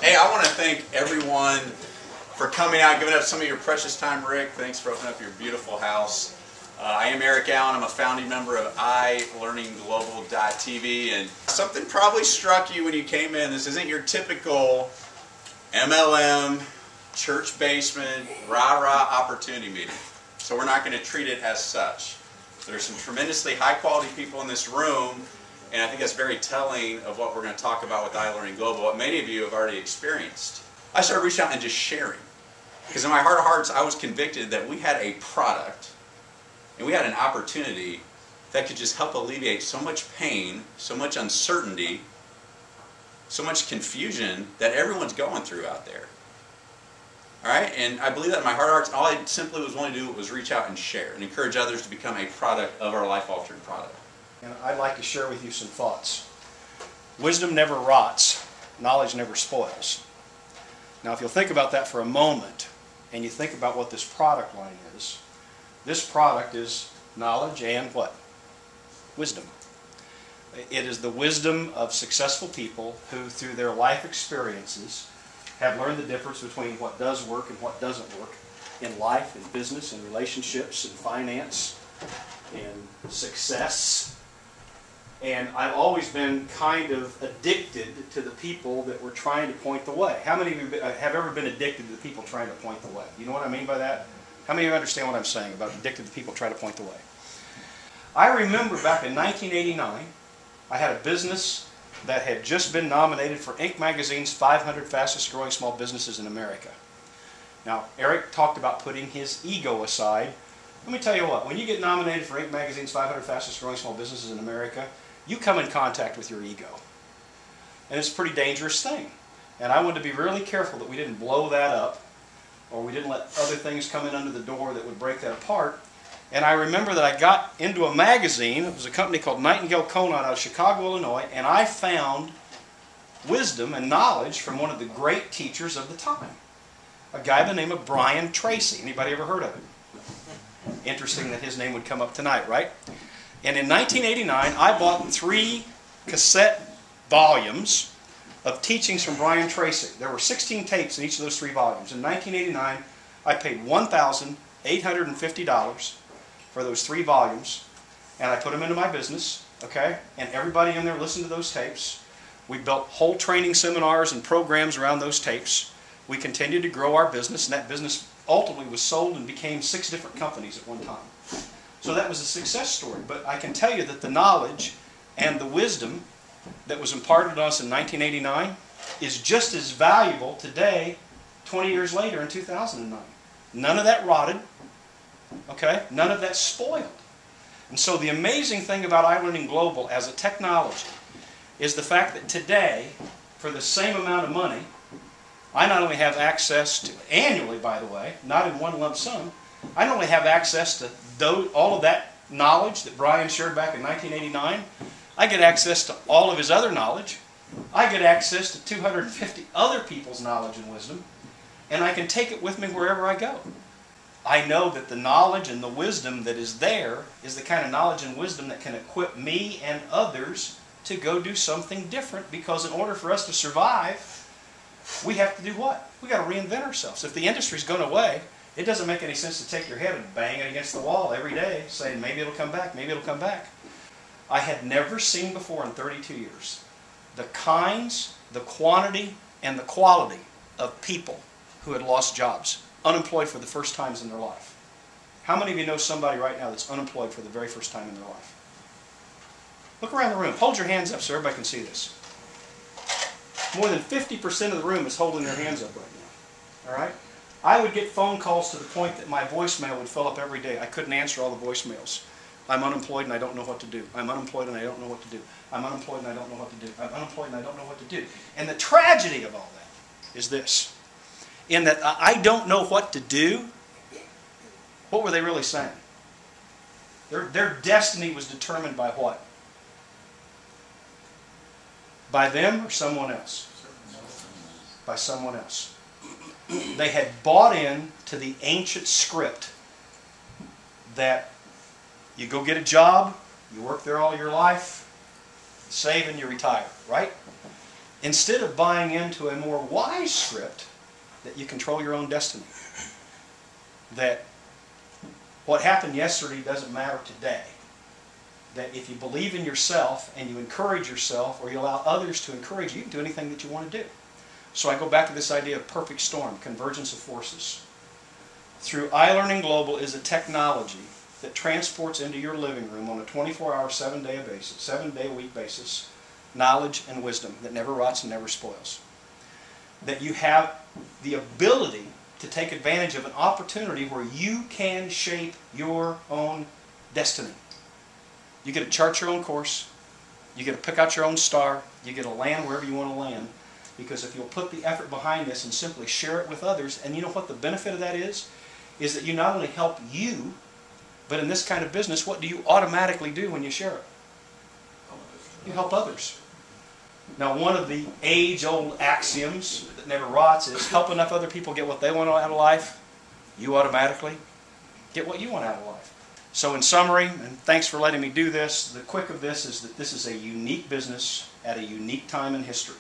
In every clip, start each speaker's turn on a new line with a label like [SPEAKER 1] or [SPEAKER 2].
[SPEAKER 1] Hey, I want to thank everyone for coming out, giving up some of your precious time. Rick, thanks for opening up your beautiful house. I am Eric Allen. I'm a founding member of iLearningGlobal.tv, and something probably struck you when you came in. This isn't your typical MLM, church basement, rah-rah opportunity meeting. So we're not going to treat it as such. There's some tremendously high-quality people in this room, and I think that's very telling of what we're going to talk about with iLearningGlobal, what many of you have already experienced. I started reaching out and just sharing. Because in my heart of hearts, I was convicted that we had a product and we had an opportunity that could just help alleviate so much pain, so much uncertainty, so much confusion that everyone's going through out there. Alright? And I believe that in my heart of hearts, all I simply was willing to do was reach out and share and encourage others to become a product of our life-altering product.
[SPEAKER 2] And I'd like to share with you some thoughts. Wisdom never rots, knowledge never spoils. Now if you'll think about that for a moment, and you think about what this product line is, this product is knowledge and what? Wisdom. It is the wisdom of successful people who, through their life experiences, have learned the difference between what does work and what doesn't work in life, in business, in relationships, in finance, in success. And I've always been kind of addicted to the people that were trying to point the way. How many of you have ever been addicted to the people trying to point the way? You know what I mean by that? How many of you understand what I'm saying about addicted to people trying to point the way? I remember back in 1989, I had a business that had just been nominated for Inc. magazine's 500 fastest growing small businesses in America. Now, Eric talked about putting his ego aside. Let me tell you what, when you get nominated for Inc. magazine's 500 fastest growing small businesses in America, you come in contact with your ego. And it's a pretty dangerous thing. And I wanted to be really careful that we didn't blow that up, or we didn't let other things come in under the door that would break that apart. And I remember that I got into a magazine. It was a company called Nightingale Conant out of Chicago, Illinois, and I found wisdom and knowledge from one of the great teachers of the time, a guy by the name of Brian Tracy. Anybody ever heard of him? Interesting that his name would come up tonight, right? And in 1989, I bought 3 cassette volumes of teachings from Brian Tracy. There were 16 tapes in each of those 3 volumes. In 1989, I paid $1,850 for those 3 volumes, and I put them into my business, okay? And everybody in there listened to those tapes. We built whole training seminars and programs around those tapes. We continued to grow our business, and that business ultimately was sold and became 6 different companies at one time. So that was a success story. But I can tell you that the knowledge and the wisdom that was imparted on us in 1989 is just as valuable today, 20 years later in 2009. None of that rotted, okay? None of that spoiled. And so the amazing thing about iLearningGlobal as a technology is the fact that today, for the same amount of money, I not only have access to, annually by the way, not in one lump sum, I not only have access to all of that knowledge that Brian shared back in 1989, I get access to all of his other knowledge. I get access to 250 other people's knowledge and wisdom, and I can take it with me wherever I go. I know that the knowledge and the wisdom that is there is the kind of knowledge and wisdom that can equip me and others to go do something different, because in order for us to survive, we have to do what? We've got to reinvent ourselves. If the industry's gone away, it doesn't make any sense to take your head and bang it against the wall every day saying maybe it'll come back, maybe it'll come back. I had never seen before in 32 years the kinds, the quantity, and the quality of people who had lost jobs, unemployed for the first times in their life. How many of you know somebody right now that's unemployed for the very first time in their life? Look around the room. Hold your hands up so everybody can see this. More than 50% of the room is holding their hands up right now. All right? I would get phone calls to the point that my voicemail would fill up every day. I couldn't answer all the voicemails. I'm unemployed and I don't know what to do. I'm unemployed and I don't know what to do. I'm unemployed and I don't know what to do. I'm unemployed and I don't know what to do. And the tragedy of all that is this. In that I don't know what to do, what were they really saying? Their destiny was determined by what? By them or someone else? By someone else. They had bought in to the ancient script that you go get a job, you work there all your life, you save and you retire, right? instead of buying into a more wise script that you control your own destiny, that what happened yesterday doesn't matter today, that if you believe in yourself and you encourage yourself or you allow others to encourage you, you can do anything that you want to do. So I go back to this idea of perfect storm, convergence of forces. Through iLearningGlobal is a technology that transports into your living room on a 24-hour, 7-day-a-week basis, knowledge and wisdom that never rots and never spoils. That you have the ability to take advantage of an opportunity where you can shape your own destiny. You get to chart your own course, you get to pick out your own star, you get to land wherever you want to land, because if you'll put the effort behind this and simply share it with others, and you know what the benefit of that is that you not only help you, but in this kind of business, what do you automatically do when you share it? You help others. Now, one of the age-old axioms that never rots is help enough other people get what they want out of life, you automatically get what you want out of life. So in summary, and thanks for letting me do this, the quick of this is that this is a unique business at a unique time in history.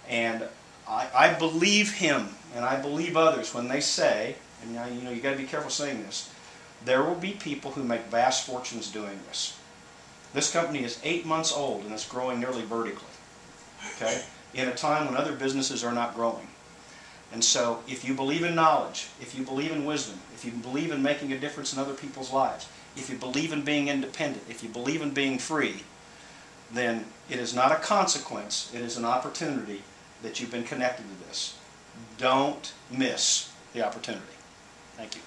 [SPEAKER 2] And I believe him, and I believe others when they say, and you know, you got to be careful saying this, there will be people who make vast fortunes doing this. This company is 8 months old and it's growing nearly vertically, okay, in a time when other businesses are not growing. And so if you believe in knowledge, if you believe in wisdom, if you believe in making a difference in other people's lives, if you believe in being independent, if you believe in being free, then it is not a consequence, it is an opportunity that you've been connected to this. Don't miss the opportunity. Thank you.